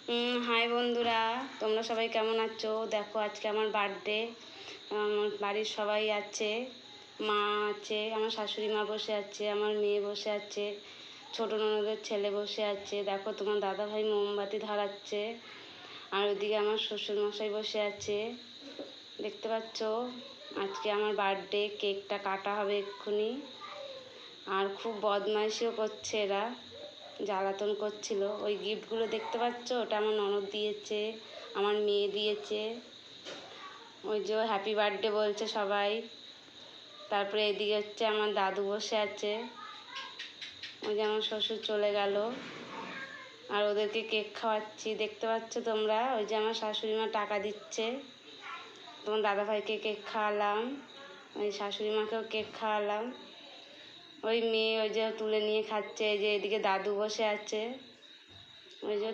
High বন্ধুরা, তোমরা সবাই কেমন আছো? দেখো আজকে আমার বার্থডে। আমার বাড়ির সবাই আছে, মা আছে, আমার শাশুড়ি মা বসে আছে, আমার মেয়ে বসে আছে, ছোটো ননদের ছেলে বসে আছে। দেখো তোমার দাদাভাই মোমবাতি ধরাচ্ছে, আর ওদিকে আমার শ্বশুরমশাই বসে আছে, দেখতে পাচ্ছ। আজকে আমার বার্থডে, কেকটা কাটা হবে এক্ষুনি। আর খুব বদমাইশিও করছে এরা, জ্বালাতন করছিল। ওই গিফটগুলো দেখতে পাচ্ছ, ওটা আমার ননদ দিয়েছে, আমার মেয়ে দিয়েছে। ওই যে হ্যাপি বার্থডে বলছে সবাই। তারপরে এদিকে হচ্ছে আমার দাদু বসে আছে, ওই যে আমার শ্বশুর চলে গেল। আর ওদেরকে কেক খাওয়াচ্ছি, দেখতে পাচ্ছ তোমরা। ওই যে আমার শাশুড়ি মা টাকা দিচ্ছে, তোমার দাদাভাইকে কেক খাওয়ালাম, ওই শাশুড়ি মাকেও কেক খাওয়ালাম। ওই মেয়ে ওই যে তুলে নিয়ে খাচ্ছে, এই যে এদিকে দাদু বসে আছে, ওই যে